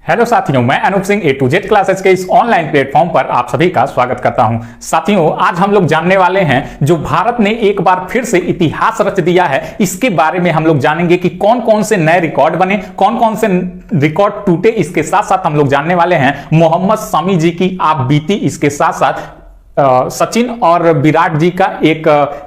Hello साथियों, मैं अनूप सिंह ए to Z classes के इस ऑनलाइन प्लेटफॉर्म पर आप सभी का स्वागत करता हूं। साथियों, आज हम लोग जानने वाले हैं जो भारत ने एक बार फिर से इतिहास रच दिया है, इसके बारे में हम लोग जानेंगे कि कौन कौन से नए रिकॉर्ड बने, कौन कौन से रिकॉर्ड टूटे। इसके साथ साथ हम लोग जानने वाले हैं मोहम्मद शमी जी की आप बीती, इसके साथ साथ सचिन और विराट जी का एक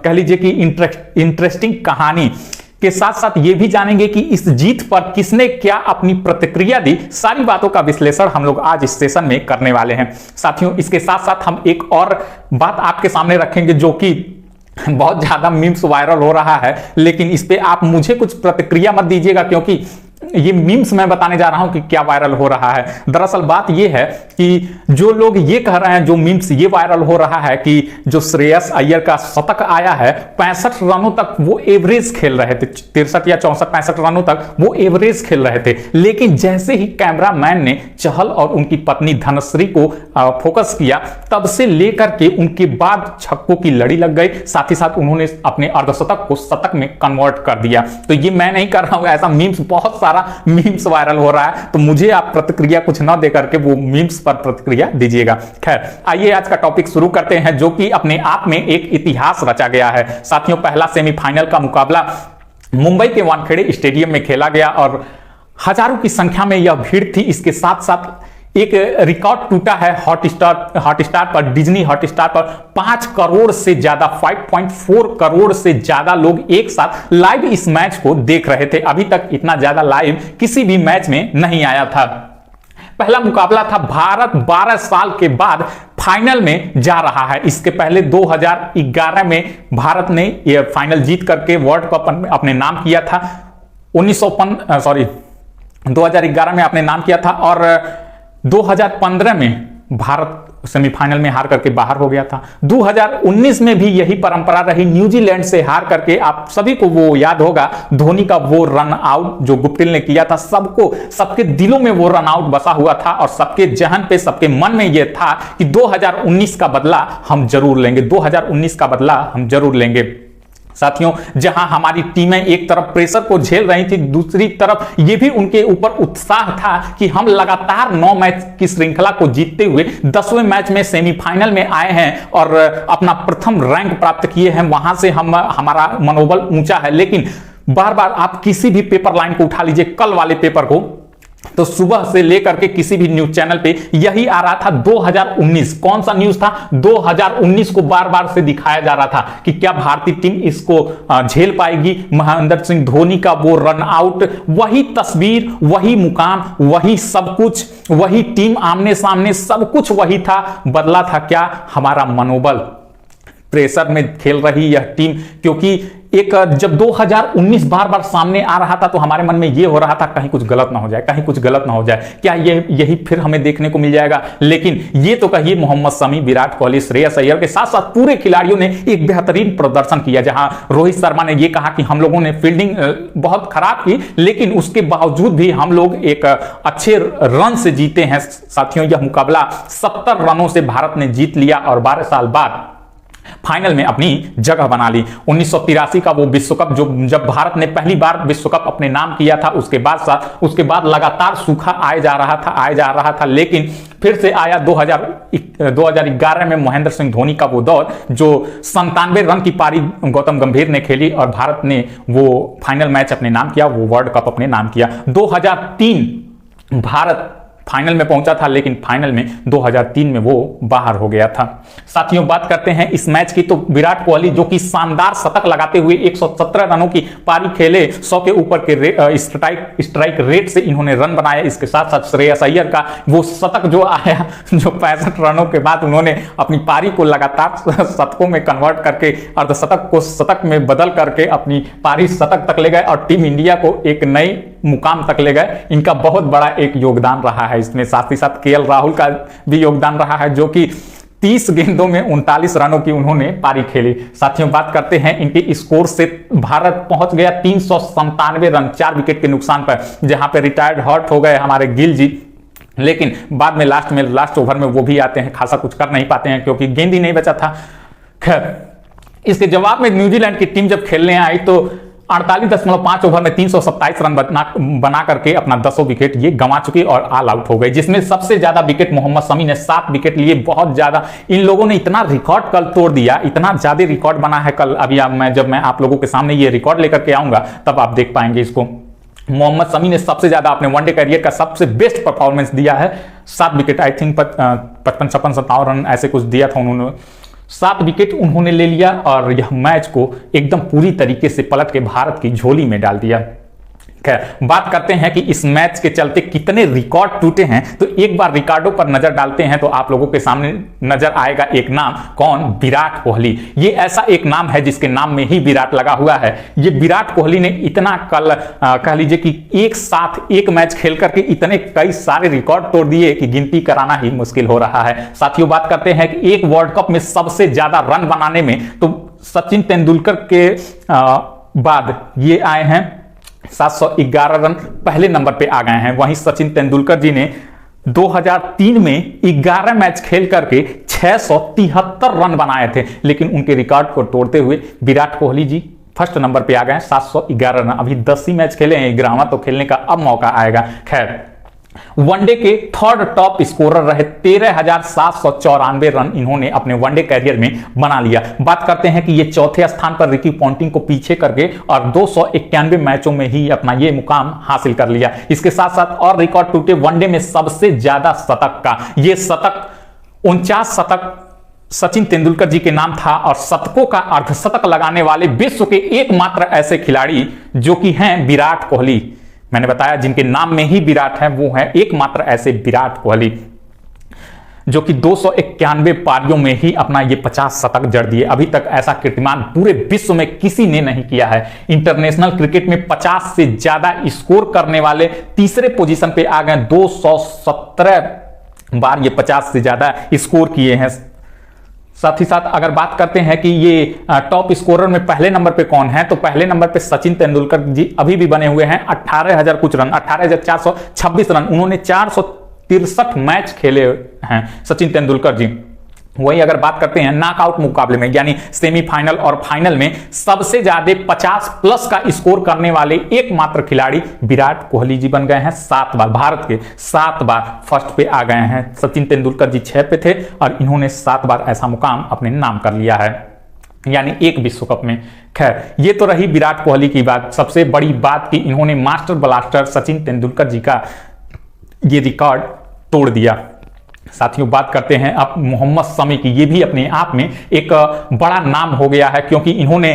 कह लीजिए कि इंटरेस्टिंग कहानी के साथ साथ ये भी जानेंगे कि इस जीत पर किसने क्या अपनी प्रतिक्रिया दी। सारी बातों का विश्लेषण हम लोग आज इस सेशन में करने वाले हैं। साथियों, इसके साथ साथ हम एक और बात आपके सामने रखेंगे जो कि बहुत ज्यादा मीम्स वायरल हो रहा है, लेकिन इस पे आप मुझे कुछ प्रतिक्रिया मत दीजिएगा क्योंकि ये मीम्स मैं बताने जा रहा हूं कि क्या वायरल हो रहा है। दरअसल बात ये है कि जो लोग ये कह रहे हैं, जो मीम्स ये वायरल हो रहा है कि जो श्रेयस अय्यर का शतक आया है 65 रनों तक वो एवरेज खेल रहे थे, 63 या 64-65 रनों तक वो एवरेज खेल रहे थे। लेकिन जैसे ही कैमरामैन ने चहल और उनकी पत्नी धनश्री को फोकस किया, तब से लेकर के उनके बाद छक्कों की लड़ी लग गई। साथ ही साथ उन्होंने अपने अर्धशतक को शतक में कन्वर्ट कर दिया। तो ये मैं नहीं कर रहा हूं, ऐसा मीम्स बहुत सारा मीम्स वायरल हो रहा है, तो मुझे आप प्रतिक्रिया कुछ ना देकर के वो मीम्स पर प्रतिक्रिया दीजिएगा। खैर, आइए आज का टॉपिक शुरू करते हैं जो कि अपने आप में एक इतिहास रचा गया है। साथियों, पहला सेमीफाइनल का मुकाबला मुंबई के वानखेड़े स्टेडियम में खेला गया और हजारों की संख्या में यह भीड़ थी। इसके साथ साथ एक रिकॉर्ड टूटा है हॉटस्टार पर, डिज्नी हॉटस्टार पर 5 करोड़ से ज्यादा 5.4 करोड़ से ज्यादा लोग एक साथ लाइव इस मैच को देख रहे थे। अभी तक इतना ज्यादा लाइव किसी भी मैच में नहीं आया था। पहला मुकाबला था, भारत 12 साल के बाद फाइनल में जा रहा है। इसके पहले 2011 में भारत ने यह फाइनल जीत करके वर्ल्ड कप अपने नाम किया था। 2011 में अपने नाम किया था और 2015 में भारत सेमीफाइनल में हार करके बाहर हो गया था। 2019 में भी यही परंपरा रही, न्यूजीलैंड से हार करके। आप सभी को वो याद होगा, धोनी का वो रन आउट जो गुप्टिल ने किया था, सबको सबके दिलों में वो रन आउट बसा हुआ था और सबके जहन पे, सबके मन में ये था कि 2019 का बदला हम जरूर लेंगे, 2019 का बदला हम जरूर लेंगे। साथियों, जहां हमारी टीमें एक तरफ प्रेशर को झेल रही थी, दूसरी तरफ यह भी उनके ऊपर उत्साह था कि हम लगातार 9 मैच की श्रृंखला को जीतते हुए 10वें मैच में सेमीफाइनल में आए हैं और अपना प्रथम रैंक प्राप्त किए हैं। वहां से हमारा मनोबल ऊंचा है। लेकिन बार बार आप किसी भी पेपर लाइन को उठा लीजिए, कल वाले पेपर को, तो सुबह से लेकर के किसी भी न्यूज चैनल पे यही आ रहा था 2019। कौन सा न्यूज था? 2019 को बार बार से दिखाया जा रहा था कि क्या भारतीय टीम इसको झेल पाएगी। महेंद्र सिंह धोनी का वो रन आउट, वही तस्वीर, वही मुकाम, वही सब कुछ, वही टीम आमने सामने, सब कुछ वही था। बदला था क्या? हमारा मनोबल। प्रेशर में खेल रही यह टीम, क्योंकि एक जब 2019 बार बार सामने आ रहा था तो हमारे मन में यह हो रहा था कहीं कुछ गलत ना हो जाए, कहीं कुछ गलत ना हो जाए, क्या यही फिर हमें देखने को मिल जाएगा। लेकिन ये तो कहिए मोहम्मद शमी, विराट कोहली, श्रेयस अय्यर के साथ साथ पूरे खिलाड़ियों ने एक बेहतरीन प्रदर्शन किया। जहां रोहित शर्मा ने यह कहा कि हम लोगों ने फील्डिंग बहुत खराब की, लेकिन उसके बावजूद भी हम लोग एक अच्छे रन से जीते हैं। साथियों, यह मुकाबला 70 रनों से भारत ने जीत लिया और 12 साल बाद फाइनल में अपनी जगह बना ली। 1983 का वो विश्व कप, जो जब भारत ने पहली बार विश्व कप अपने नाम किया था, उसके बाद लगातार सूखा आए जा रहा था। लेकिन फिर से आया 2011 में महेंद्र सिंह धोनी का वो दौर, जो 97 रन की पारी गौतम गंभीर ने खेली और भारत ने वो फाइनल मैच अपने नाम किया, वो वर्ल्ड कप अपने नाम किया। 2003 भारत फाइनल में पहुंचा था, लेकिन फाइनल में 2003 में वो बाहर हो गया था। साथियों, बात करते हैं इस मैच की, तो विराट कोहली जो कि शानदार शतक लगाते हुए 117 रनों की पारी खेले, 100 के ऊपर के स्ट्राइक रेट से इन्होंने रन बनाए। इसके साथ साथ श्रेयस अय्यर का वो शतक जो आया, जो 65 रनों के बाद उन्होंने अपनी पारी को लगातार शतकों में कन्वर्ट करके अर्धशतक को शतक में बदल करके अपनी पारी शतक तक ले गए और टीम इंडिया को एक नई मुकाम तक ले गए। इनका बहुत बड़ा एक योगदान रहा है इसमें। साथ ही साथ केएल राहुल का भी योगदान रहा है, जो कि 30 गेंदों में 39 रनों की उन्होंने पारी खेली। साथियों, बात करते हैं इनके स्कोर से। भारत पहुंच गया 397 रन 4 विकेट के नुकसान पर, जहां पे रिटायर्ड हर्ट हो गए हमारे गिल जी, लेकिन बाद में लास्ट ओवर में वो भी आते हैं, खासा कुछ कर नहीं पाते हैं क्योंकि गेंद ही नहीं बचा था। खैर, इसके जवाब में न्यूजीलैंड की टीम जब खेलने आई तो 48.5 ओवर में 327 रन बना करके अपना 10 विकेट ये गंवा चुके और ऑल आउट हो गए, जिसमें सबसे ज्यादा विकेट मोहम्मद शमी ने 7 विकेट लिए। बहुत ज्यादा इन लोगों ने इतना रिकॉर्ड कल तोड़ दिया, इतना ज्यादा रिकॉर्ड बना है कल। अभी जब मैं आप लोगों के सामने ये रिकॉर्ड लेकर के आऊंगा तब आप देख पाएंगे इसको। मोहम्मद शमी ने सबसे ज्यादा अपने वनडे करियर का सबसे बेस्ट परफॉर्मेंस दिया है, 7 विकेट, आई थिंक 55, 56, 57 रन ऐसे कुछ दिया था उन्होंने। 7 विकेट उन्होंने ले लिया और यह मैच को एकदम पूरी तरीके से पलट के भारत की झोली में डाल दिया। खैर, बात करते हैं कि इस मैच के चलते कितने रिकॉर्ड टूटे हैं, तो एक बार रिकॉर्डों पर नजर डालते हैं तो आप लोगों के सामने नजर आएगा एक नाम, कौन? विराट कोहली। ये ऐसा एक नाम है जिसके नाम में ही विराट लगा हुआ है। ये विराट कोहली ने इतना कल कह लीजिए कि एक साथ एक मैच खेल करके इतने कई सारे रिकॉर्ड तोड़ दिए कि गिनती कराना ही मुश्किल हो रहा है। साथियों, बात करते हैं कि एक वर्ल्ड कप में सबसे ज्यादा रन बनाने में तो सचिन तेंदुलकर के बाद ये आए हैं, 711 रन पहले नंबर पे आ गए हैं। वहीं सचिन तेंदुलकर जी ने 2003 में 11 मैच खेल करके 673 रन बनाए थे, लेकिन उनके रिकॉर्ड को तोड़ते हुए विराट कोहली जी फर्स्ट नंबर पे आ गए हैं, 711 रन। अभी 10 ही मैच खेले हैं, 11वां तो खेलने का अब मौका आएगा। खैर, वनडे के थर्ड टॉप स्कोरर रहे, 13,794 रन इन्होंने अपने वनडे कैरियर में बना लिया। बात करते हैं कि ये चौथे स्थान पर रिकी पॉन्टिंग को पीछे करके और 291 मैचों में ही अपना ये मुकाम हासिल कर लिया। इसके साथ साथ और रिकॉर्ड टूटे, वनडे में सबसे ज्यादा शतक का ये शतक 49 शतक सचिन तेंदुलकर जी के नाम था और शतकों का अर्धशतक लगाने वाले विश्व के एकमात्र ऐसे खिलाड़ी जो कि हैं विराट कोहली। मैंने बताया जिनके नाम में ही विराट है, वो है एकमात्र ऐसे विराट कोहली जो कि 291 पारियों में ही अपना ये 50 शतक जड़ दिए। अभी तक ऐसा कीर्तिमान पूरे विश्व में किसी ने नहीं किया है। इंटरनेशनल क्रिकेट में 50 से ज्यादा स्कोर करने वाले तीसरे पोजीशन पे आ गए, 217 बार ये 50 से ज्यादा स्कोर किए हैं। साथ ही साथ अगर बात करते हैं कि ये टॉप स्कोरर में पहले नंबर पे कौन है, तो पहले नंबर पे सचिन तेंदुलकर जी अभी भी बने हुए हैं, 18,000 कुछ रन, 18,426 रन। उन्होंने 463 मैच खेले हैं सचिन तेंदुलकर जी। वही अगर बात करते हैं नॉकआउट मुकाबले में यानी सेमीफाइनल और फाइनल में सबसे ज्यादा 50 प्लस का स्कोर करने वाले एकमात्र खिलाड़ी विराट कोहली जी बन गए हैं। 7 बार भारत के 7 बार फर्स्ट पे आ गए हैं। सचिन तेंदुलकर जी 6 पे थे और इन्होंने 7 बार ऐसा मुकाम अपने नाम कर लिया है, यानी एक विश्व कप में। खैर, ये तो रही विराट कोहली की बात। सबसे बड़ी बात कि इन्होंने मास्टर ब्लास्टर सचिन तेंदुलकर जी का ये रिकॉर्ड तोड़ दिया। साथियों, बात करते हैं अब मोहम्मद शमी की। ये भी अपने आप में एक बड़ा नाम हो गया है क्योंकि इन्होंने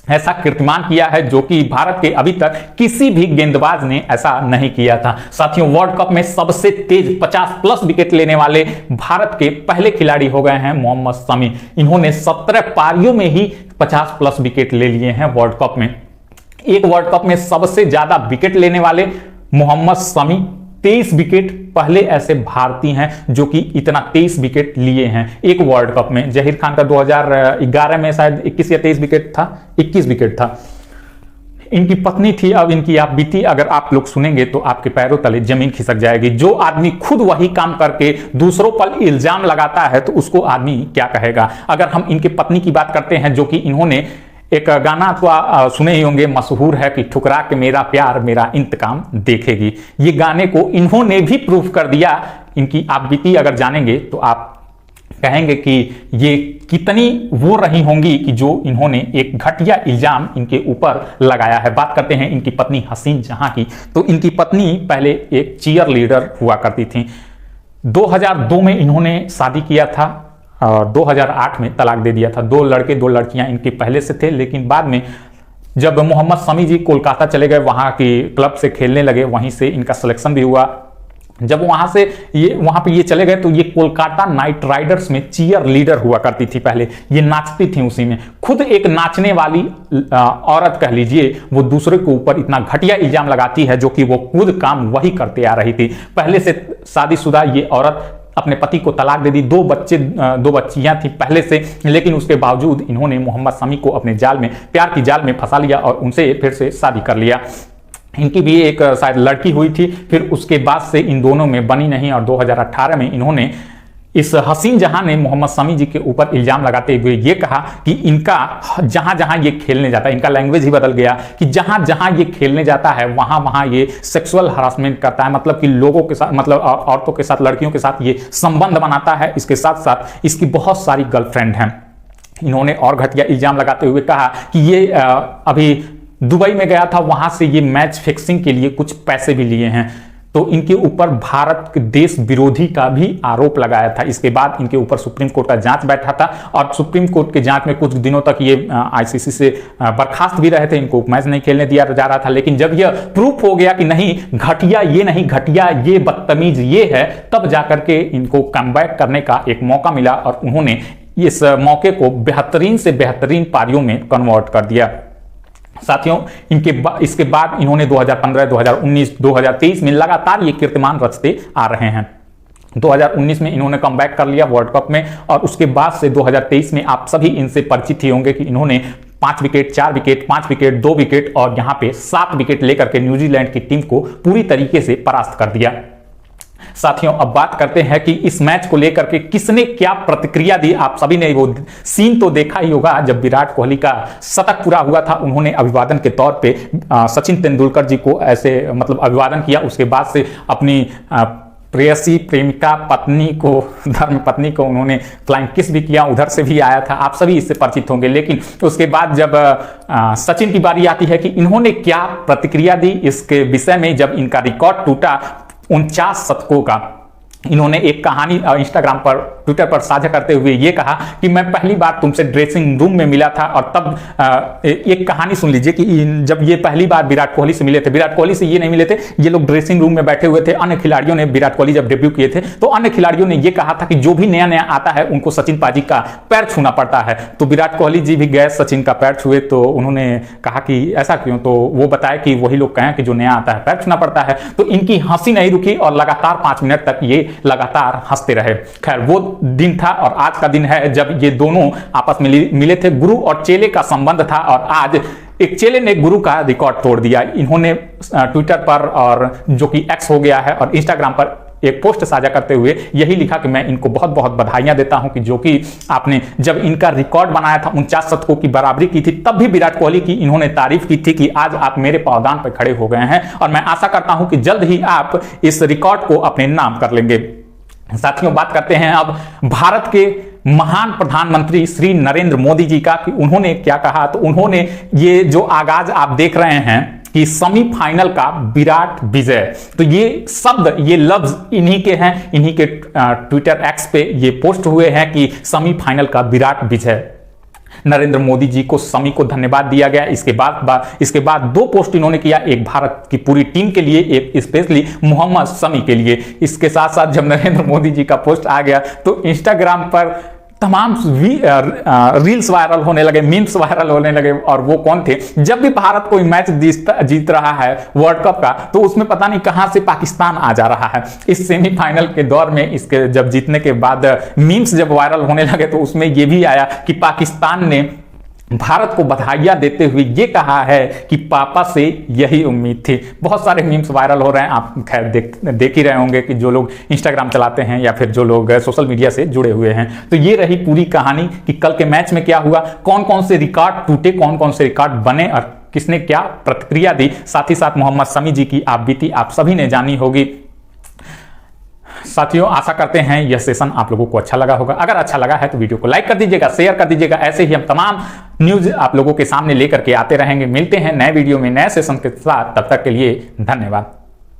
ऐसा कीर्तिमान किया है जो कि भारत के अभी तक किसी भी गेंदबाज ने ऐसा नहीं किया था। साथियों, वर्ल्ड कप में सबसे तेज 50 प्लस विकेट लेने वाले भारत के पहले खिलाड़ी हो गए हैं मोहम्मद शमी। इन्होंने 17 पारियों में ही 50 प्लस विकेट ले लिए हैं वर्ल्ड कप में। एक वर्ल्ड कप में सबसे ज्यादा विकेट लेने वाले मोहम्मद शमी, 23 विकेट पहले ऐसे भारतीय हैं जो कि इतना 23 विकेट लिए हैं एक वर्ल्ड कप में। जहीर खान का 2011 में शायद 21 या 23 विकेट था, 21 विकेट था। इनकी पत्नी थी, अब इनकी आप बीती अगर आप लोग सुनेंगे तो आपके पैरों तले जमीन खिसक जाएगी। जो आदमी खुद वही काम करके दूसरों पर इल्जाम लगाता है तो उसको आदमी क्या कहेगा। अगर हम इनके पत्नी की बात करते हैं जो कि इन्होंने एक गाना तो सुने ही होंगे, मशहूर है कि ठुकरा के मेरा प्यार मेरा इंतकाम देखेगी। ये गाने को इन्होंने भी प्रूफ कर दिया। इनकी आप बीती अगर जानेंगे तो आप कहेंगे कि ये कितनी वो रही होंगी कि जो इन्होंने एक घटिया इल्जाम इनके ऊपर लगाया है। बात करते हैं इनकी पत्नी हसीन जहां की। तो इनकी पत्नी पहले एक चीयर लीडर हुआ करती थी। 2002 में इन्होंने शादी किया था और 2008 में तलाक दे दिया था। 2 लड़के 2 लड़कियां इनके पहले से थे, लेकिन बाद में जब मोहम्मद शमी जी कोलकाता चले गए, वहां की क्लब से खेलने लगे, वहीं से इनका सिलेक्शन भी हुआ। जब वहां पे ये चले गए तो ये कोलकाता नाइट राइडर्स में चीयर लीडर हुआ करती थी। पहले ये नाचती थी उसी में, खुद एक नाचने वाली औरत कह लीजिए, वो दूसरे के ऊपर इतना घटिया इल्जाम लगाती है जो कि वो खुद काम वही करते आ रही थी। पहले से शादीशुदा ये औरत अपने पति को तलाक दे दी। 2 बच्चियां थी पहले से, लेकिन उसके बावजूद इन्होंने मोहम्मद शमी को अपने जाल में, प्यार की जाल में फंसा लिया और उनसे फिर से शादी कर लिया। इनकी भी एक शायद लड़की हुई थी, फिर उसके बाद से इन दोनों में बनी नहीं और 2018 में इन्होंने इस हसीन जहां ने मोहम्मद शमी जी के ऊपर इल्जाम लगाते हुए ये कहा कि इनका जहां जहां ये खेलने जाता है, इनका लैंग्वेज ही बदल गया कि जहां जहां ये खेलने जाता है वहां वहां ये सेक्सुअल हरासमेंट करता है, मतलब कि लोगों के साथ, मतलब औरतों के साथ, लड़कियों के साथ ये संबंध बनाता है। इसके साथ साथ इसकी बहुत सारी गर्लफ्रेंड हैं। इन्होंने और घटिया इल्जाम लगाते हुए कहा कि ये अभी दुबई में गया था, वहां से ये मैच फिक्सिंग के लिए कुछ पैसे भी लिए हैं। तो इनके ऊपर भारत के देश विरोधी का भी आरोप लगाया था। इसके बाद इनके ऊपर सुप्रीम कोर्ट का जांच बैठा था और सुप्रीम कोर्ट के जांच में कुछ दिनों तक ये आईसीसी से बर्खास्त भी रहे थे, इनको मैच नहीं खेलने दिया जा रहा था। लेकिन जब यह प्रूफ हो गया कि नहीं घटिया ये नहीं, घटिया ये, बदतमीज ये है, तब जाकर के इनको कमबैक करने का एक मौका मिला और उन्होंने इस मौके को बेहतरीन से बेहतरीन पारियों में कन्वर्ट कर दिया। साथियों, इसके बाद इन्होंने 2015, 2019, 2023 में लगातार ये कीर्तिमान रचते आ रहे हैं। 2019 में इन्होंने कमबैक कर लिया वर्ल्ड कप में और उसके बाद से 2023 में आप सभी इनसे परिचित ही होंगे कि इन्होंने 5 विकेट, 4 विकेट, 5 विकेट, 2 विकेट और यहां पे 7 विकेट लेकर के न्यूजीलैंड की टीम को पूरी तरीके से परास्त कर दिया। साथियों, अब बात करते हैं कि इस मैच को लेकर के किसने क्या प्रतिक्रिया दी। आप सभी ने वो सीन तो देखा ही होगा जब विराट कोहली का शतक पूरा हुआ था, उन्होंने अभिवादन के तौर पे सचिन तेंदुलकर जी को ऐसे मतलब अभिवादन किया। उसके बाद से अपनी प्रेयसी, प्रेमिका, पत्नी को, धर्म पत्नी को उन्होंने फ्लाइंग किस भी किया, उधर से भी आया था। आप सभी इससे परिचित होंगे। लेकिन उसके बाद जब सचिन की बारी आती है कि इन्होंने क्या प्रतिक्रिया दी इसके विषय में, जब इनका रिकॉर्ड टूटा 49 शतकों का, इन्होंने एक कहानी इंस्टाग्राम पर, ट्विटर पर साझा करते हुए ये कहा कि मैं पहली बार तुमसे ड्रेसिंग रूम में मिला था। और तब एक कहानी सुन लीजिए कि जब ये पहली बार विराट कोहली से मिले थे, विराट कोहली से ये नहीं मिले थे, ये लोग ड्रेसिंग रूम में बैठे हुए थे। अन्य खिलाड़ियों ने, विराट कोहली जब डेब्यू किए थे तो अन्य खिलाड़ियों ने ये कहा था कि जो भी नया नया आता है उनको सचिन पाजी का पैर छूना पड़ता है। तो विराट कोहली जी भी गए, सचिन का पैर छुए। तो उन्होंने कहा कि ऐसा क्यों? तो वो बताया कि वही लोग कहें कि जो नया आता है पैर छूना पड़ता है। तो इनकी हंसी नहीं रुकी और लगातार 5 मिनट तक ये लगातार हंसते रहे। खैर, वो दिन था और आज का दिन है जब ये दोनों आपस में मिले थे। गुरु और चेले का संबंध था और आज एक चेले ने गुरु का रिकॉर्ड तोड़ दिया। इन्होंने ट्विटर पर, और जो कि एक्स हो गया है, और इंस्टाग्राम पर एक पोस्ट साझा करते हुए यही लिखा कि मैं इनको बहुत बहुत बधाइयां देता हूं कि जो कि आपने जब इनका रिकॉर्ड बनाया था 49 शतकों की बराबरी की थी, तब भी विराट कोहली की इन्होंने तारीफ की थी कि आज आप मेरे पावदान पर खड़े हो गए हैं और मैं आशा करता हूं कि जल्द ही आप इस रिकॉर्ड को अपने नाम कर लेंगे। साथियों, बात करते हैं अब भारत के महान प्रधानमंत्री श्री नरेंद्र मोदी जी का कि उन्होंने क्या कहा। तो उन्होंने ये जो आगाज आप देख रहे हैं कि सेमीफाइनल का विराट विजय, तो ये शब्द, ये लफ्ज इन्हीं के हैं, इन्हीं के ट्विटर एक्स पे ये पोस्ट हुए हैं कि सेमीफाइनल का विराट विजय। नरेंद्र मोदी जी को, शमी को धन्यवाद दिया गया। इसके बाद 2 पोस्ट इन्होंने किया, एक भारत की पूरी टीम के लिए, एक स्पेशली मोहम्मद शमी के लिए। इसके साथ साथ जब नरेंद्र मोदी जी का पोस्ट आ गया तो इंस्टाग्राम पर तमाम रील्स वायरल होने लगे, मीम्स वायरल होने लगे। और वो कौन थे? जब भी भारत कोई मैच जीत रहा है वर्ल्ड कप का, तो उसमें पता नहीं कहां से पाकिस्तान आ जा रहा है। इस सेमीफाइनल के दौर में, इसके जब जीतने के बाद मीम्स जब वायरल होने लगे तो उसमें ये भी आया कि पाकिस्तान ने भारत को बधाइयां देते हुए ये कहा है कि पापा से यही उम्मीद थी। बहुत सारे मीम्स वायरल हो रहे हैं, आप खैर देख ही रहे होंगे कि जो लोग इंस्टाग्राम चलाते हैं या फिर जो लोग सोशल मीडिया से जुड़े हुए हैं। तो ये रही पूरी कहानी कि कल के मैच में क्या हुआ, कौन कौन से रिकॉर्ड टूटे, कौन कौन से रिकॉर्ड बने और किसने क्या प्रतिक्रिया दी। साथ ही साथ मोहम्मद शमी जी की आप बीती आप सभी ने जानी होगी। साथियों, आशा करते हैं यह सेशन आप लोगों को अच्छा लगा होगा। अगर अच्छा लगा है तो वीडियो को लाइक कर दीजिएगा, शेयर कर दीजिएगा। ऐसे ही हम तमाम न्यूज आप लोगों के सामने लेकर के आते रहेंगे। मिलते हैं नए वीडियो में नए सेशन के साथ, तब तक के लिए धन्यवाद।